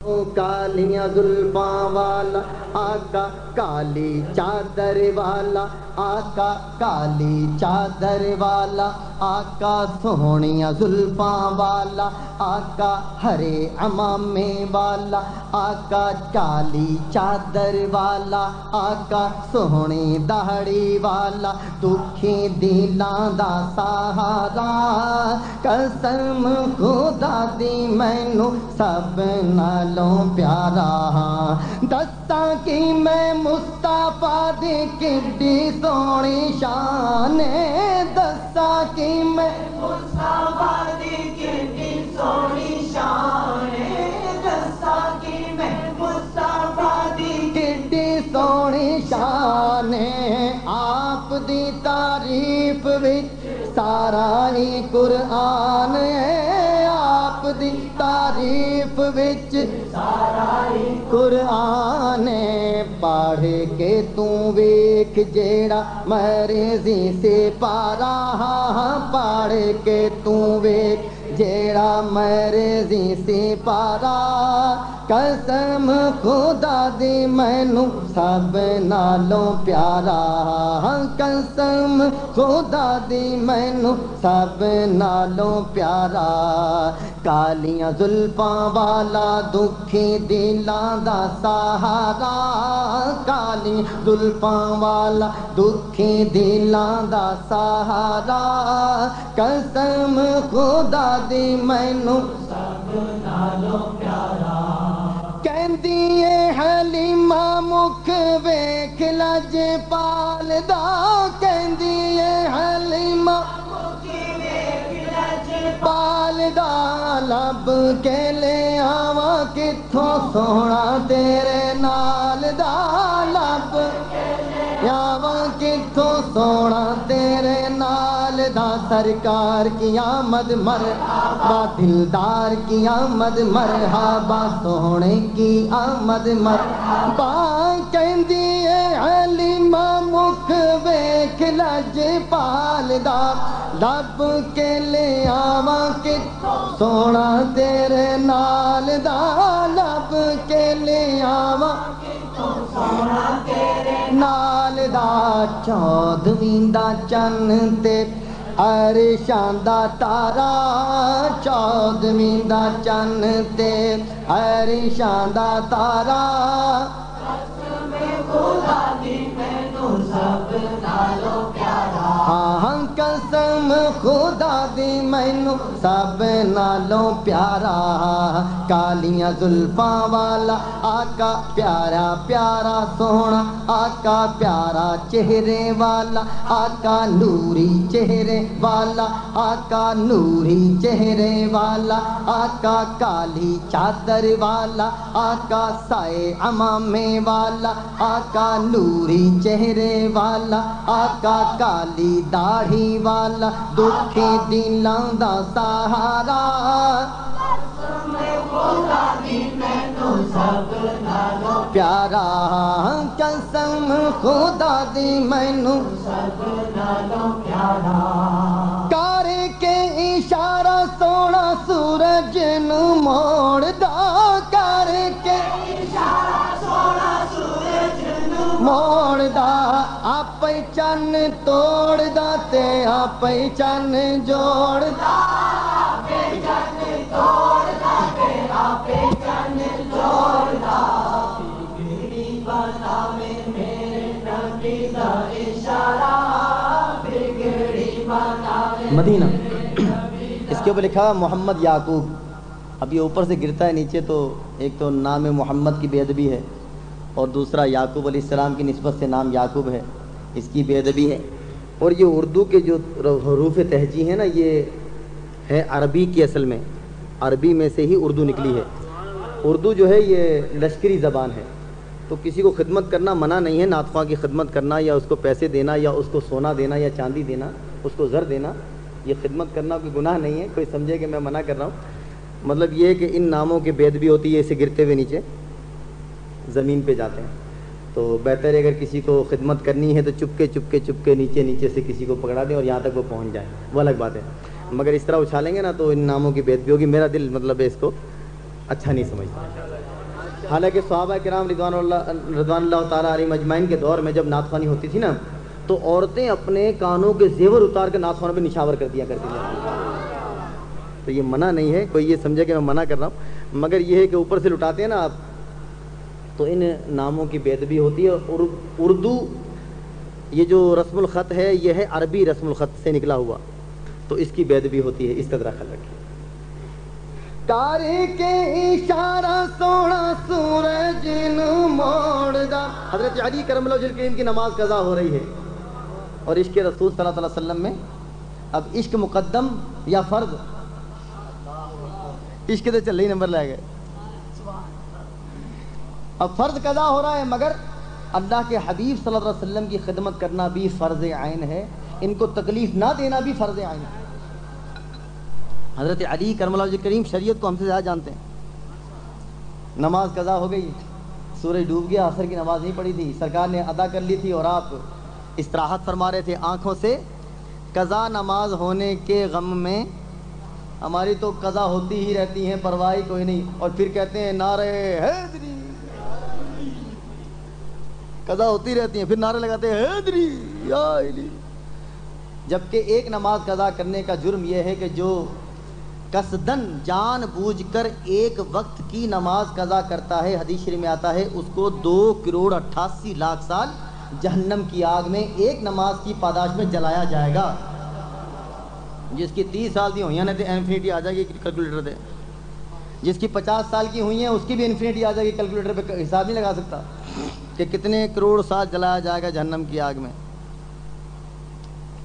کالیاں زلفاں والا آقا کالی چادر والا آقا کالی چادر والا آقا سونیاں زلفاں والا آقا ہرے عمامے والا آقا کالی چادر والا آقا سونی داڑھی والا دکھی دلاں دا سہارا قسم خدا دی مینوں سب نالوں پیارا دساں کہ میں مصطفیٰ دی کڈی سونی شان دساں کہ میں مصطفیٰ دی کڈی سونی شان دساں کہ میں مصطفیٰ دی کڈی سونی شان آپ دی تعریف وچ سارا ہی قرآن ہے آپ دی تعریف وچ سارا ہی قرآن ہے پڑھ کے تو ویکھ جیڑا مرضی سے پارا پڑھ کے تو ویکھ جیڑا مرضی سے پارا قسم خدا دی مینوں سب نالوں پیارا قسم خدا دی مینوں سب نالوں پیارا کالیاں زلفاں والا دکھی دلاں دا سہارا کالی زلفاں والا دکھی دلاں دا سہارا قسم خدا دی مینوں سب نالوں پیارا کہندی اے حلیمہ مکھ ویکھ لج پال دا کہندی اے حلیمہ مکھ ویکھ لج پال دا لب کے لے آواں کتھوں سونا تیرے نال دا لب کے لے آواں کتھوں سونا تیرے نال دا سرکار کی آمد مرحبا دلدار کی آمد مرحبا سونے کی آمد مرحبا کہندی اے حلیمہ مکھ ویکھ لج پال دا لب کے لے آواں کتھوں سونا تیرے نال دا لب کے لے آواں کتھوں سونا تیرے نال دا چودھویں دا چن تے عرشاں دا تارا چودھویں دا چن تے عرشاں دا تارا قسم خدا دی مینوں سب نالوں پیارا ہاں قسم خدا دی مینوں سب نالوں پیارا کالیاں زلفاں والا آقا پیارا پیارا سونا آقا پیارا چہرے والا آقا نوری چہرے والا آقا نوری چہرے والا آقا کالی چادر والا آقا سائے عمامے والا آقا نوری چہرے والا آقا کالی داڑھی والا دکھی دلاں دا سہارا پیارا قسم خدا دی مینوں سب نالوں پیارا کر کے اشارہ سونا سورج نوں موڑ دا کر کے اشارہ سونا سورج نوں موڑ دا آپ چن توڑ دا تے آپ چن جوڑ دا آپ چن توڑ دا تے آپ چن جوڑ دا بگڑی بناوے میرے نبی دا اشارہ بگڑی بناوے مدینہ اس کے اوپر لکھا محمد یعقوب اب یہ اوپر سے گرتا ہے نیچے تو ایک تو نام محمد کی بے ادبی ہے اور دوسرا یعقوب علیہ السلام کی نسبت سے نام یعقوب ہے اس کی بے ادبی ہے اور یہ اردو کے جو حروف تہجی ہیں نا یہ ہے عربی کی اصل میں عربی میں سے ہی اردو نکلی ہے اردو جو ہے یہ لشکری زبان ہے تو کسی کو خدمت کرنا منع نہیں ہے نعت خواں کی خدمت کرنا یا اس کو پیسے دینا یا اس کو سونا دینا یا چاندی دینا اس کو زر دینا یہ خدمت کرنا کوئی گناہ نہیں ہے کوئی سمجھے کہ میں منع کر رہا ہوں مطلب یہ ہے کہ ان ناموں کی بے ادبی ہوتی ہے اسے گرتے ہوئے نیچے زمین پہ جاتے ہیں تو بہتر ہے اگر کسی کو خدمت کرنی ہے تو چپ کے نیچے سے کسی کو پکڑا دیں اور یہاں تک وہ پہنچ جائے وہ الگ بات ہے مگر اس طرح اچھالیں گے نا تو ان ناموں کی بے ادبی ہوگی میرا دل مطلب ہے اس کو اچھا نہیں سمجھتا حالانکہ صحابہ کرام رضوان اللہ تعالیٰ علیہم اجمعین کے دور میں جب نعت خوانی ہوتی تھی نا تو عورتیں اپنے کانوں کے زیور اتار کے نعت خوانوں پہ نشاور کر دیا کرتی تھیں. تو یہ منع نہیں ہے، کوئی یہ سمجھے کہ میں منع کر رہا ہوں، مگر یہ ہے کہ اوپر سے لٹاتے ہیں نا آپ تو ان ناموں کی بے ادبی ہوتی ہے. اور اردو یہ جو رسم الخط ہے یہ ہے عربی رسم الخط سے نکلا ہوا، تو اس کی بے ادبی ہوتی ہے، اس قدر خیال رکھیے. تارے کے اشارہ سونا سورج نو موڑ دا. حضرت علی کرم اللہ وجہ الکریم کی نماز قضا ہو رہی ہے اور عشق رسول صلی اللہ علیہ وسلم میں اب عشق مقدم یا فرض؟ عشق تو چل رہی نمبر لے گئے. اب فرض قضا ہو رہا ہے مگر اللہ کے حبیب صلی اللہ علیہ وسلم کی خدمت کرنا بھی فرض عین ہے، ان کو تکلیف نہ دینا بھی فرض عین ہے. حضرت علی کرم اللہ وجہ کریم شریعت کو ہم سے زیادہ جانتے ہیں. نماز قضا ہو گئی، سورج ڈوب گیا، عصر کی نماز نہیں پڑھی تھی، سرکار نے ادا کر لی تھی اور آپ استراحت فرما رہے تھے آنکھوں سے. قضا نماز ہونے کے غم میں ہماری تو قضا ہوتی ہی رہتی ہیں، پرواہ کوئی نہیں، اور پھر کہتے ہیں نعرہ حیدری. قضا ہوتی رہتی ہیں پھر نعرے لگاتے ہیں حیدری یا علی. جبکہ ایک نماز قضا کرنے کا جرم یہ ہے کہ جو قصدن جان بوجھ کر ایک وقت کی نماز قضا کرتا ہے، حدیث شریف میں آتا ہے اس کو 2,88,00,000 سال جہنم کی آگ میں ایک نماز کی پاداش میں جلایا جائے گا. جس کی 30 سال کی ہوئی ہیں نا تو انفینٹی آ جائے گی کیلکولیٹر پہ، جس کی 50 سال کی ہوئی ہیں اس کی بھی انفینٹی آ جائے گی کیلکولیٹر پہ. حساب نہیں لگا سکتا کہ کتنے کروڑ سال جلایا جائے گا جہنم کی آگ میں.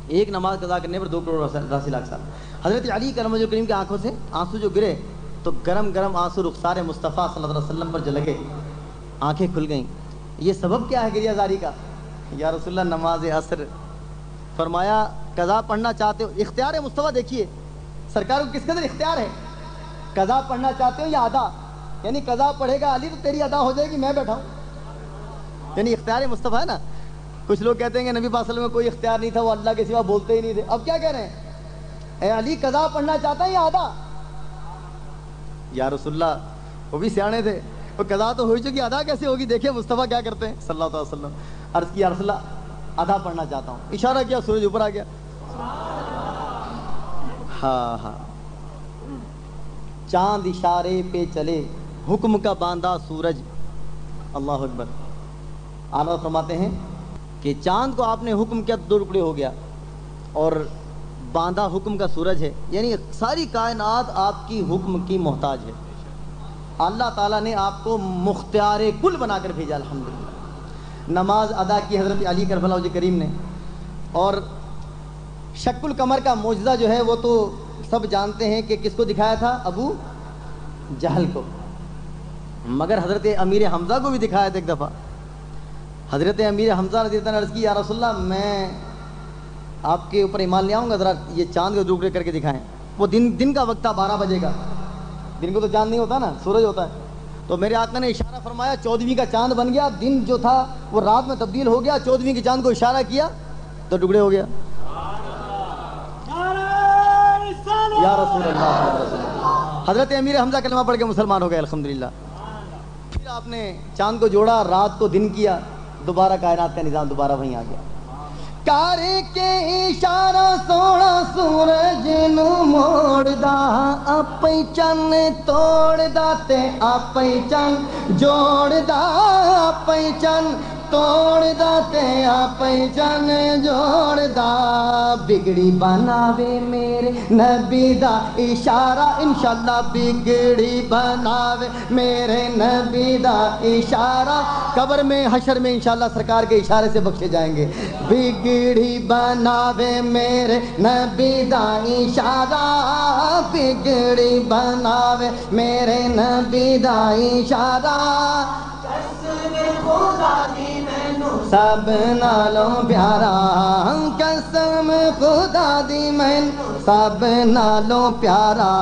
ایک نماز قضا کرنے پر 2,88,00,000 سال. حضرت علی کرم اللہ کریم کی آنکھوں سے آنسو جو گرے تو گرم گرم آنسو رخسار مصطفیٰ صلی اللہ علیہ وسلم پر جلگے، آنکھیں کھل گئیں. یہ سبب کیا ہے گریہ زاری کا؟ یا رسول اللہ نماز عصر. فرمایا قضا پڑھنا چاہتے ہو، اختیار مصطفیٰ دیکھیے سرکار کو کس قدر اختیار ہے. قضا پڑھنا چاہتے ہو یا ادا، یعنی قضا پڑھے گا علی تو تیری ادا ہو جائے گی، میں بیٹھا ہوں، یعنی اختیار مصطفیٰ ہے نا. کچھ لوگ کہتے ہیں کہ نبی پاک صلی اللہ علیہ وسلم میں کوئی اختیار نہیں تھا، وہ اللہ کے سوا بولتے ہی نہیں تھے. اب کیا کہہ رہے ہیں؟ اے علی قضا پڑھنا چاہتا ہے یا ادا؟ یا رسول اللہ وہ بھی سیانے تھے، وہ قضا تو ہو چکی، ادا کیسے ہوگی؟ دیکھیں مصطفیٰ کیا کرتے ہیں صلی اللہ علیہ وسلم. عرض کی یا رسول اللہ ادا پڑھنا چاہتا ہوں. اشارہ کیا، سورج اوپر آ گیا. ہاں چاند اشارے پہ چلے، حکم کا باندھا سورج. اللہ اکبر. آنور فرماتے ہیں کہ چاند کو آپ نے حکم کیا 2 ٹکڑے ہو گیا اور باندھا حکم کا سورج ہے، یعنی ساری کائنات آپ کی حکم کی محتاج ہے. اللہ تعالیٰ نے آپ کو مختار کل بنا کر بھیجا. الحمدللہ نماز ادا کی حضرت علی کرم اللہ وجہ کریم نے. اور شق القمر کا معجزہ جو ہے وہ تو سب جانتے ہیں کہ کس کو دکھایا تھا؟ ابو جہل کو. مگر حضرت امیر حمزہ کو بھی دکھایا تھا ایک دفعہ. حضرت امیر حمزہ رضی اللہ عنہ نے عرض کی یا رسول اللہ میں آپ کے اوپر ایمان لے آؤں گا، ذرا یہ چاند کو ٹکڑے کر کے دکھائیں. وہ دن کا وقت تھا، 12 بجے کا. دن کو تو چاند نہیں ہوتا نا، سورج ہوتا ہے. تو میرے آقا نے اشارہ فرمایا، 14ویں کا چاند بن گیا. دن جو تھا وہ رات میں تبدیل ہو گیا. 14ویں کے چاند کو اشارہ کیا تو ٹکڑے ہو گیا. یا رسول اللہ. حضرت امیر حمزہ کلمہ پڑھ کے مسلمان ہو گئے الحمدللہ. پھر آپ نے چاند کو جوڑا، رات کو دن کیا، دوبارہ کائنات کا نظام دوبارہ وہیں آ گیا. کارے کے اشارہ سونا سورج نو موڑ دا، اپئی چن توڑ دا تے اپئی چن جوڑ دا، اپئی چن توڑ دا تے اپئی چن جوڑ دا. بگڑی بناوے میرے نبی دا اشارہ، انشاءاللہ بگڑی بناوے میرے نبی دا اشارہ. قبر میں حشر میں انشاءاللہ سرکار کے اشارے سے بخشے جائیں گے. بگڑی بناوے میرے نبی دا اشارہ، بگڑی بناوے میرے نبی دا اشارہ. سب نالوں پیارا قسم خدا دی مین، سب نالوں پیارا.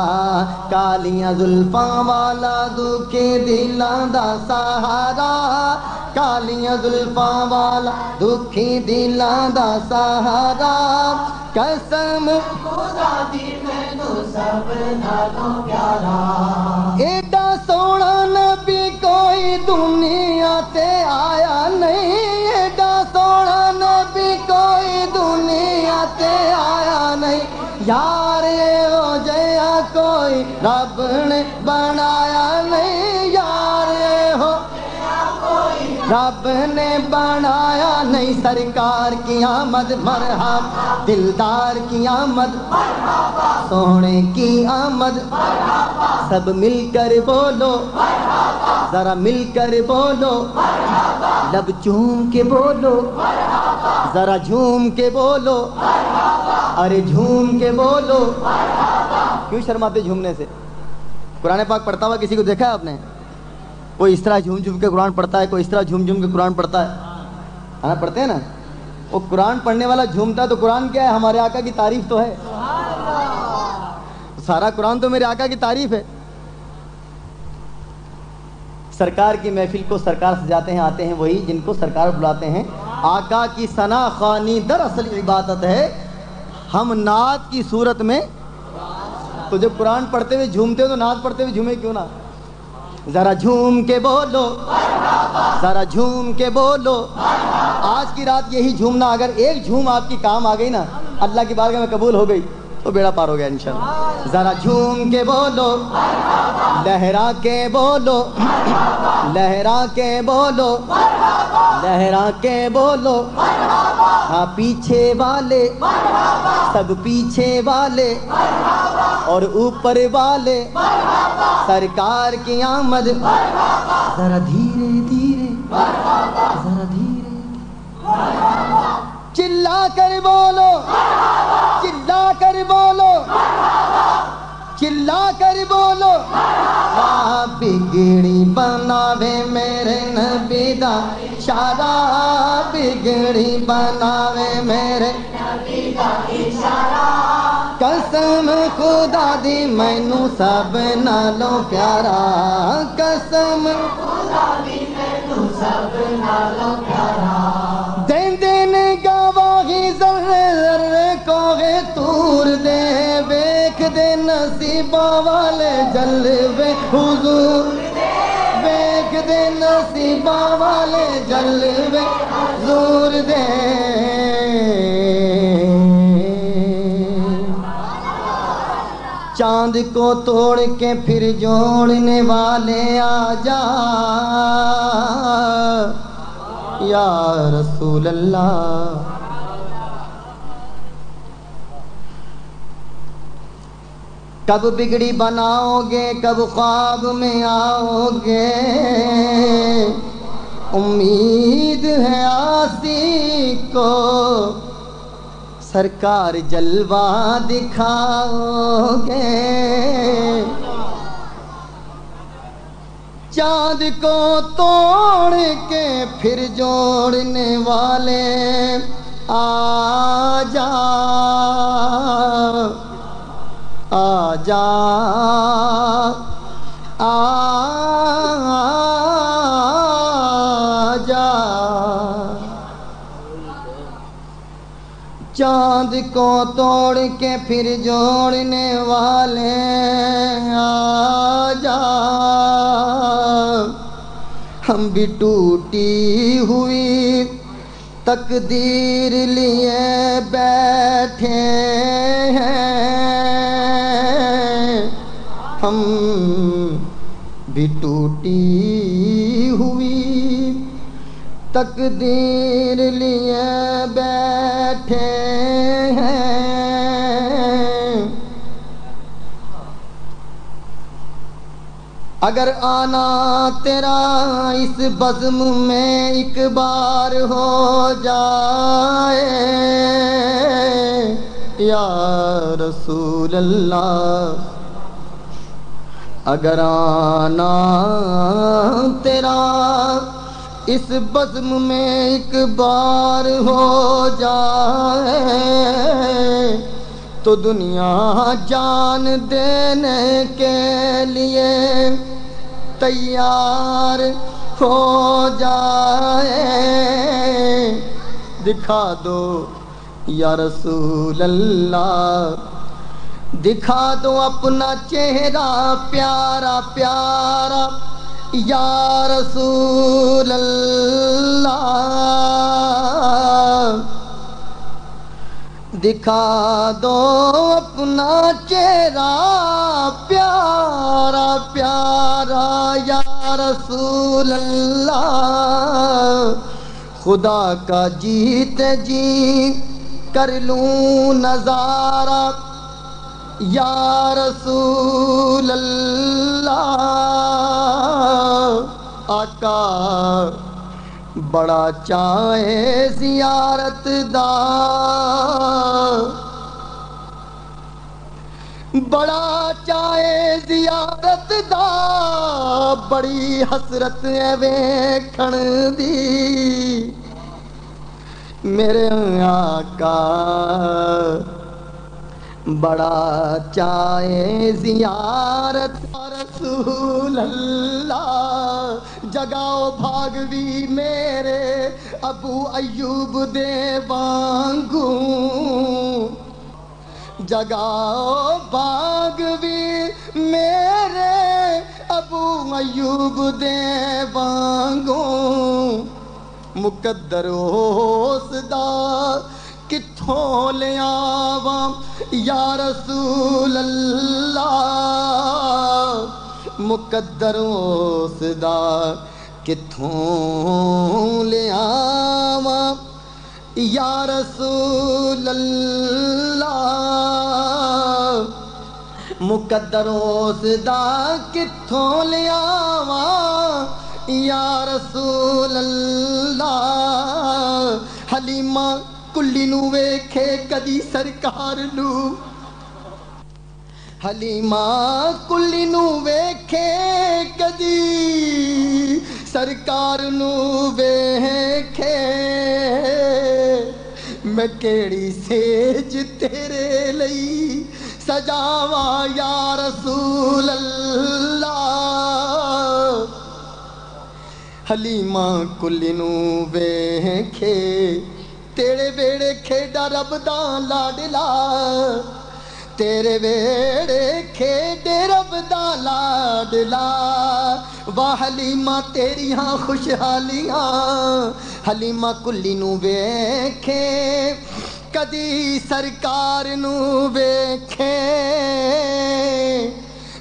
کالیاں زلفاں والا دکھی دلاں دا سہارا، کالیاں زلفاں والا دکھی دلاں دا سہارا. قسم خدا دی مینوں سب نالوں پیارا. ایڈا سونا نبی کوئی یار ہو جیا کوئی رب نے بنایا نہیں، یار ہو رب نے بنایا نہیں، سرکار کی آمد مرحبا، دلدار کی آمد مرحبا، سونے کی آمد مرحبا، سب مل کر بولو مرحبا، ذرا مل کر بولو مرحبا، لب چوم کے بولو مرحبا، ذرا جھوم کے بولو مرحبا، ارے جھوم کے بولو مرحبا۔ کیوں شرماتے جھومنے سے؟ قرآن پاک پڑھتا ہوا کسی کو دیکھا ہے آپ نے؟ کوئی اس طرح جھوم جھوم کے قرآن پڑھتا ہے، کوئی اس طرح جھوم جھوم کے قرآن پڑھتا ہے نا؟ پڑھتے ہیں نا؟ وہ قرآن پڑھنے والا جھومتا ہے تو قرآن کیا ہے؟ ہمارے آقا کی تعریف تو ہے، سارا قرآن تو میرے آقا کی تعریف ہے۔ سرکار کی محفل کو سرکار سجاتے ہیں، آتے ہیں وہی جن کو سرکار بلاتے ہیں۔ آقا کی ثنا خوانی دراصل عبادت ہے، ہم نعت کی صورت میں۔ تو جب قرآن پڑھتے ہوئے جھومتے ہو تو نعت پڑھتے ہوئے جھومے کیوں نہ؟ ذرا جھوم کے بولو ذرا جھوم کے بولو۔ آج کی رات یہی جھومنا، اگر ایک جھوم آپ کی کام آ گئی نا، اللہ کی بارگاہ میں قبول ہو گئی تو بیڑا پار ہو گیا انشاءاللہ۔ ذرا جھوم کے بولو، لہرا کے بولو، لہرا کے بولو، لہرا کے بولو۔ ہاں پیچھے والے سب پیچھے والے اور اوپر والے، سرکار کی آمد ذرا دھیرے دھیرے، ذرا دھیرے چلا کر بولو، چلا کر بولو، چلا کر بولو۔ بگڑی بناوے میرے نبی دا اشارہ، بگڑی بناوے میرے نبی دا اشارہ، قسم خدا دی مینوں سب نالوں پیارا، قسم خدا دی مینوں سب نالوں پیارا۔ دیندے نے گواہی ذرے ذرے کوہے تور دے، ویکھ دے نصیباں والے جلوے حضور دے، ویکھ دے نصیباں والے جلوے حضور دے۔ چاند کو توڑ کے پھر جوڑنے والے آ جا یا رسول اللہ۔ کب بگڑی بناؤ گے، کب خواب میں آؤ گے، امید ہے آسی کو سرکار جلوہ دکھاؤ گے۔ چاند کو توڑ کے پھر جوڑنے والے آ جا، آ جا، آ جا۔ چاند کو توڑ کے پھر جوڑنے والے آ جا، ہم بھی ٹوٹی ہوئی تقدیر لیے بیٹھے ہیں، ہم بھی ٹوٹی ہوئی تقدیر لیے بیٹھے ہیں۔ اگر آنا تیرا اس بزم میں ایک بار ہو جائے یا رسول اللہ، اگر آنا تیرا اس بزم میں ایک بار ہو جائے تو دنیا جان دینے کے لیے تیار ہو جائے۔ دکھا دو یا رسول اللہ، دکھا دو اپنا چہرہ پیارا پیارا یا رسول اللہ، دکھا دو اپنا چہرہ پیارا پیارا یا رسول اللہ، خدا کا جیتے جی کر لوں نظارہ یا رسول اللہ۔ آقا بڑا چاہے زیارت دا، بڑا چاہے زیارت دا، بڑی حسرت ہے ویکھن دی میرے آقا، بڑا چاہے زیارت رسول اللہ۔ جگاؤ بھاگوی میرے ابو ایوب دے وانگوں، جگاؤ بھاگوی میرے ابو ایوب دے وانگوں، مقدر اس دا کتھوں لے آواں یا رسول اللہ، مقدر اس دا کتھوں لے آواں یا رسول اللہ، مقدر اس دا کتھوں لے آواں یا رسول اللہ۔ حلیمہ کلی نو ویکھے کدی سرکار نو، حلیمہ کلی نو ویکھے کدی سرکار نو ویکھے، میں کیڑی سیج تیرے لئی سجاواں یا رسول اللہ۔ حلیمہ کلی نو ویکھے تیرے ویڑے کھیڈا رب دا لاڈلا، تیرے ویڑے کھیڈے رب دا لاڈلا، واہ حلیمہ تیریاں خوشحالیاں، حلیمہ کلی نو ویکھے کدی سرکار نو ویکھے،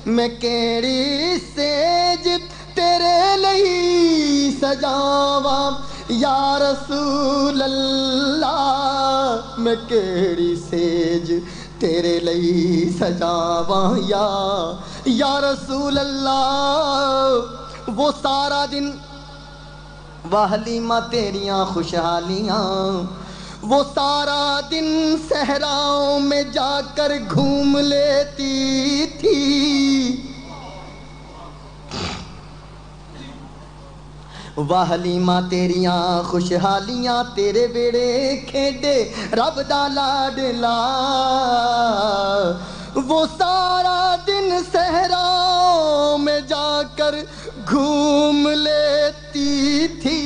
میں کیڑی سیج تیرے لئی سجاواں یا رسول اللہ، میں کیڑی سیج تیرے لئی سجاواں یا رسول اللہ۔ وہ سارا دن واہ حلیمہ تیریاں خوشحالیاں، وہ سارا دن صحراؤں میں جا کر گھوم لیتی تھی، واہ حلیمہ تیریاں خوشحالیاں، تیرے بیڑے کھیڈے رب دا لاڈلا، وہ سارا دن صحراؤں میں جا کر گھوم لیتی تھی،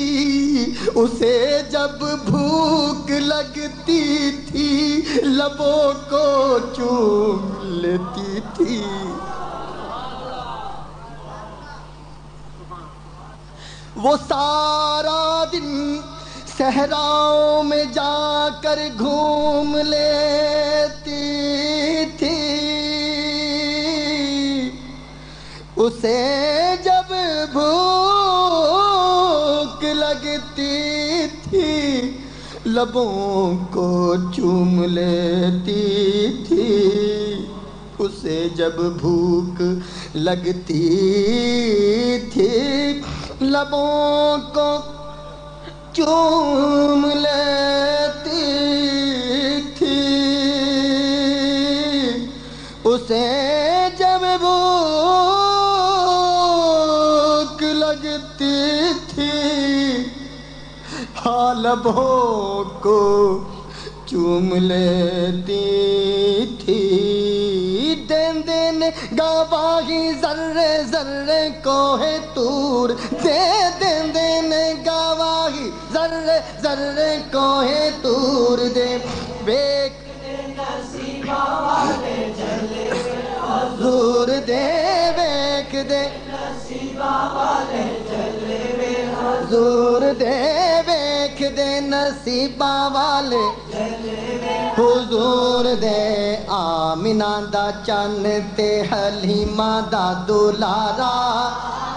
اسے جب بھوک لگتی تھی لبوں کو چوم لیتی تھی، وہ سارا دن صحراؤں میں جا کر گھوم لیتی تھی، اسے جب بھوک لگتی تھی لبوں کو چوم لیتی تھی، اسے جب بھوک لگتی تھی لبوں کو چوم لیتی تھی، اسے جب بھوک لگتی تھی ہاں لبوں کو چوم لیتی تھی، دین دین گواہی ذرے ذرے کوہ طور، دین دین گواہی ذرے ذرے کوہ طور، دے بیک نصیبہ والے جلے حضور، دے بیک دے نصیبہ والے جلے حضور، دے بیک دے نصیباں والے حضور دے آمنہ دا چن تے حلیمہ دا دلارا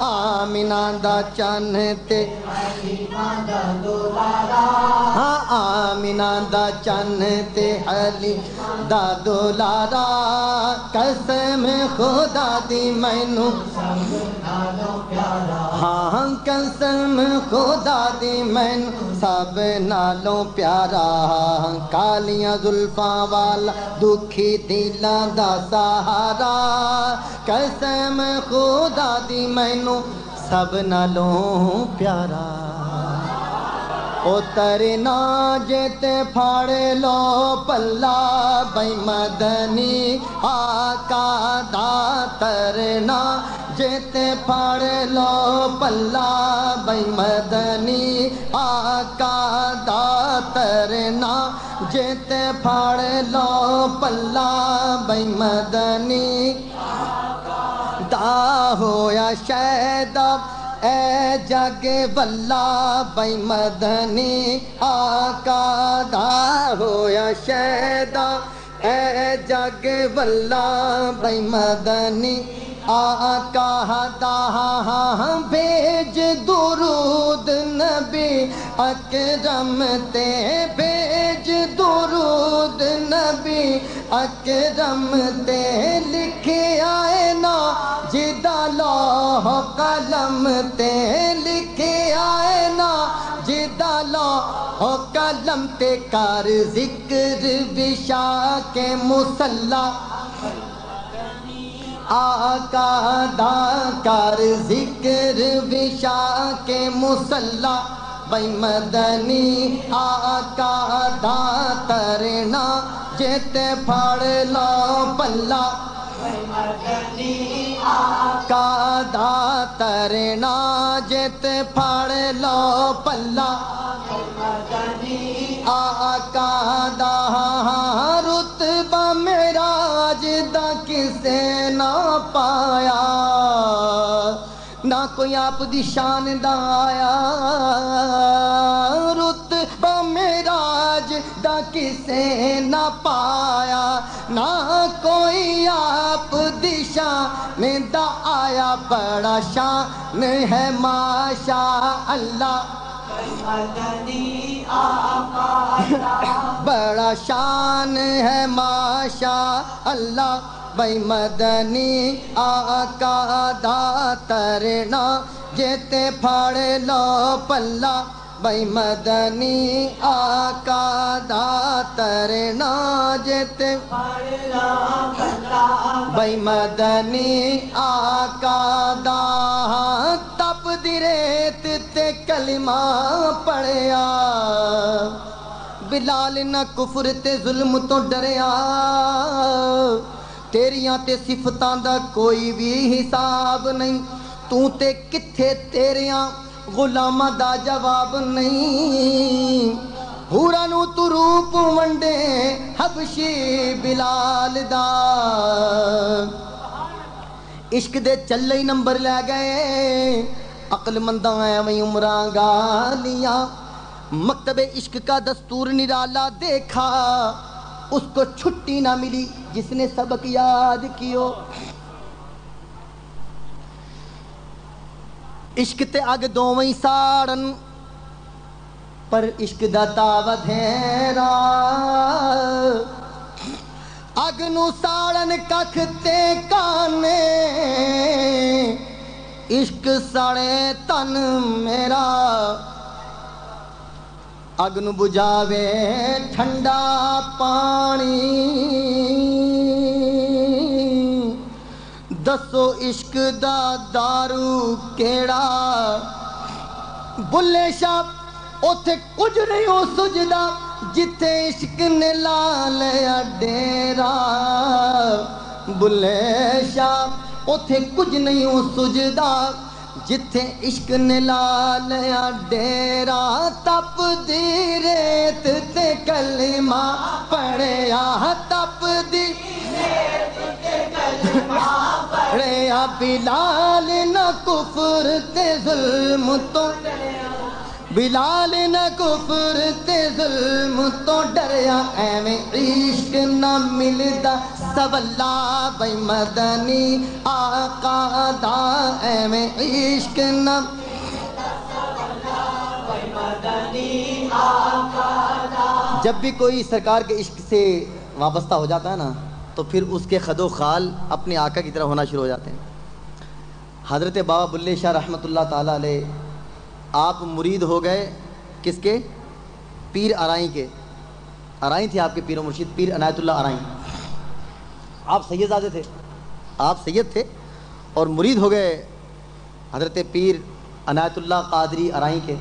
آمنہ دا چن تے حلیمہ دا دلارا ہاں آمنہ دا چن تے حلیمہ دا دلارا قسم خدا دی مینوں ہاں قسم خدا دی مینوں سب نالوں پیارا کالیاں زلفاں والا دکھی دلاں دا سہارا قسم خدا دی مینوں سب نالوں پیارا اترنا جتے پھاڑ لو پلا بھائی مدنی آقا دا ترنا جتے پھاڑ لو پلا بھائی مدنی آقا دا ترنا جتے پھاڑ لو پلا بھائی مدنی دا ہویا شیدہ اے جگ واللہ بھائی مدنی آقا دا ہویا شیدہ اے جگ واللہ بھائی مدنی آقا دا بھیج درود نبی اکرم تے بھیج درود نبی اکرم تے لکھے آئے نا جدا لوح قلم تے لکھے آئے نا جدا لوح قلم تے کار ذکر وشا کے مصلی آقا دا کار ذکر وشا کے مصلی بھائی مدنی آقا دا ترنا جتے پھاڑ لو پلا بھائی مدنی آقا دا ترنا جتے پھاڑ لو پلا بھائی مدنی آقا دا رتبہ معراج دا کسے نہ پایا نہ کوئی آپ دی شان دا آیا رتبہ معراج دا کسے نہ پایا نہ کوئی آپ دی شان دا آیا بڑا شان ہے ماشاء اللہ بڑا شان ہے ماشاء اللہ بھائی مدنی آقا دا ترنا جتے پھاڑ لو پلا بھائی مدنی آقا دا ترنا جتے پھاڑ لو پلا بھائی مدنی آقا دا تپ دی ریت تے کلمہ پڑھیا بلال نہ کفر تے ظلم تو ڈریا تیریاں تے صفتاں دا کوئی بھی حساب نہیں تو تے کتھے تیریاں غلامہ دا جواب نہیں ہورا نو تو روپ ونڈے حبشی بلال دا عشق دے چلے ہی نمبر لے گئے عقل منداں وہیں عمران گالیاں مکتب عشق کا دستور نرالا دیکھا اس کو چھٹی نہ ملی جس نے سبق یاد کیو عشق تے اگ دوویں ساڑن پر عشق دا تاوا دھیرا اگ نو ساڑن ککھ تے کانے عشق ساڑے تن میرا اگ نو بجھاوے ٹھنڈا پانی دسو عشق دا دارو کیڑا بلے شاہ اوتھے کچھ نہیں ہو سجدہ جتے عشق نے لا لیا ڈیرا بلے شاہ اوتھے کچھ نہیں ہو سجدہ جتھے عشق نے لا لیا ڈیرا تپ دی ریت تے کلمہ پڑھیا تپ دی ریت تے کلمہ پڑھیا بلال نہ کفر تے ظلم تو بلال نہ کفر تے ظلم تو ڈریا ایویں عشق نہ ملدا سولا بھئی مدنی آقا دا ایویں عشق نہ جب بھی کوئی سرکار کے عشق سے وابستہ ہو جاتا ہے نا تو پھر اس کے خد و خال اپنے آقا کی طرح ہونا شروع ہو جاتے ہیں. حضرت بابا بلے شاہ رحمۃ اللہ تعالیٰ علیہ آپ مرید ہو گئے کس کے؟ پیر ارائیں کے. ارائیں تھے آپ کے پیر و مرشد پیر عنایت اللہ ارائیں. آپ سید زادے تھے, آپ سید تھے اور مرید ہو گئے حضرت پیر عنایت اللہ قادری ارائیں کے.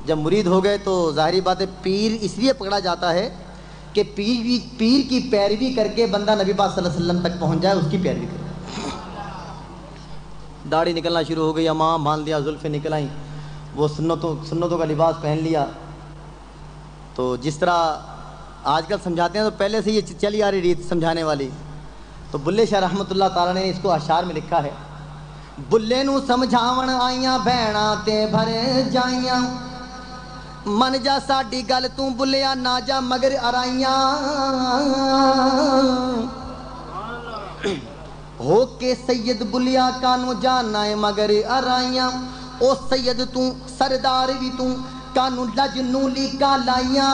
جب مرید ہو گئے تو ظاہری بات ہے پیر اس لیے پکڑا جاتا ہے کہ پیر کی پیروی کر کے بندہ نبی پاک صلی اللہ علیہ وسلم تک پہنچ جائے, اس کی پیروی کرے. داڑھی نکلنا شروع ہو گئی, امام باندھ لیا, زلفیں نکل آئیں, وہ سنتوں کا لباس پہن لیا. تو جس طرح آج کل سمجھاتے ہیں تو پہلے سے یہ چلی آ رہی ریت سمجھانے والی. تو بلے شاہ رحمۃ اللہ تعالیٰ نے اس کو اشعار میں لکھا ہے, بلے نو سمجھاون آئیاں بہنا تے بھر جائیاں, من جا ساڈی گل تو بلیا نہ جا مگر ارائیاں, ہو کے سید بلیا کانو جانا ہے مگر ارائیاں, او سید تو سردار بھی تو کانو لج نولی کا لائیاں.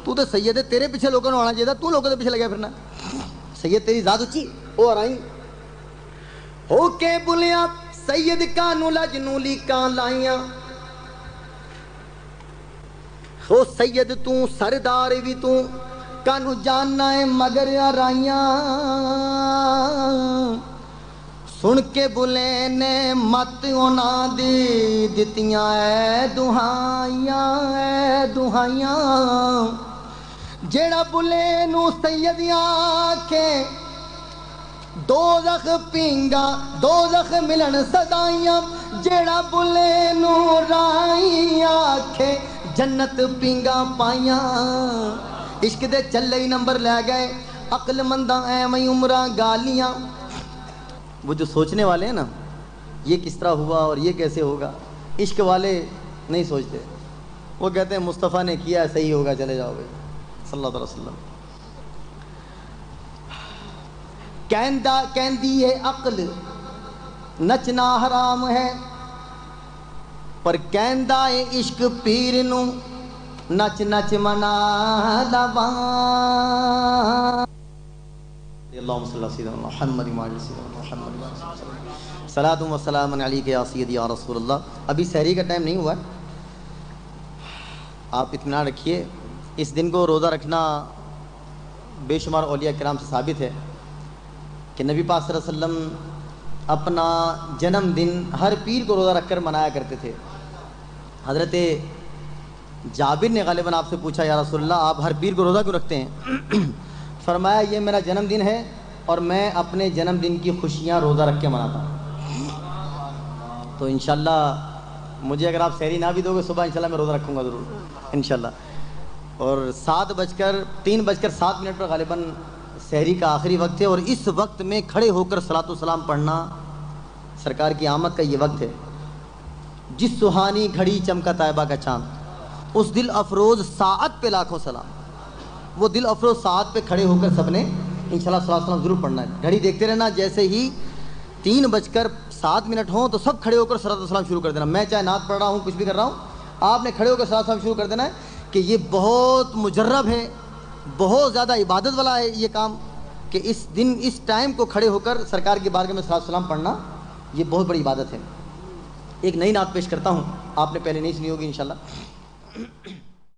تو تے سید ہے, تیرے پیچھے لوگوں نے آنا چاہیے, تو لوگوں کے پیچھے لگا پھرنا. سید تیری ذات اچھی او ارائیں, ہو کے بلیا سید کانو لج نولی کا لائیاں, ہو سید تو سردار بھی تو کانو جاننا ہے مگر ارائیاں. سن کے بلے نے مت اونا دی دتیاں اے دہائیاں, اے دہائیاں, جیڑا بلے نو سیدیاں آکھے دوزخ پینگا دوزخ ملن صدائیاں, جیڑا بلے نو رائی آکھے جنت پینگا پائیاں. عشق دے چلے ہی نمبر لے گئے عقل منداں ایویں عمراں گالیاں. وہ جو سوچنے والے ہیں نا یہ کس طرح ہوا اور یہ کیسے ہوگا, عشق والے نہیں سوچتے, وہ کہتے ہیں مصطفیٰ نے کیا ہے صحیح ہوگا چلے جاؤ گے صلی اللہ علیہ وسلم. کہندی ہے عقل نچنا حرام ہے, پر کہندا ہے عشق پیر نو نچ نچ منا لواں. اللہم صلی اللہ علیہ وسلم محمد محمد صلاۃ و سلام علیک یا سیدی یا رسول اللہ. ابھی سحری کا ٹائم نہیں ہوا ہے, آپ اطمینان رکھیے. اس دن کو روزہ رکھنا بے شمار اولیاء کرام سے ثابت ہے کہ نبی پاک صلی اللہ علیہ وسلم اپنا جنم دن ہر پیر کو روزہ رکھ کر منایا کرتے تھے. حضرت جابر نے غالباً آپ سے پوچھا یا رسول اللہ آپ ہر پیر کو روزہ کیوں رکھتے ہیں؟ فرمایا یہ میرا جنم دن ہے اور میں اپنے جنم دن کی خوشیاں روزہ رکھ کے مناتا ہوں. تو انشاءاللہ مجھے اگر آپ سحری نہ بھی دو گے صبح انشاءاللہ میں روزہ رکھوں گا ضرور انشاءاللہ. اور 3:07 پر غالباً سحری کا آخری وقت ہے, اور اس وقت میں کھڑے ہو کر صلاۃ و سلام پڑھنا سرکار کی آمد کا یہ وقت ہے. جس سہانی گھڑی چمکا طیبہ کا چاند, اس دل افروز ساعت پہ لاکھوں سلام. وہ دل افروز ساعت پہ کھڑے ہو کر سب نے انشاءاللہ صلاۃ و سلام ضرور پڑھنا ہے. گھڑی دیکھتے رہنا, جیسے ہی 3:07 ہوں تو سب کھڑے ہو کر صلاۃ و سلام شروع کر دینا. میں چاہے نعت پڑھ رہا ہوں کچھ بھی کر رہا ہوں, آپ نے کھڑے ہو کر صلاۃ و سلام شروع کر دینا ہے کہ یہ بہت مجرب ہے, بہت زیادہ عبادت والا ہے یہ کام کہ اس دن اس ٹائم کو کھڑے ہو کر سرکار کی بارگاہ میں صلاۃ و سلام پڑھنا یہ بہت بڑی عبادت ہے. ایک نئی نعت پیش کرتا ہوں, آپ نے پہلے نہیں سنی ہوگی انشاءاللہ.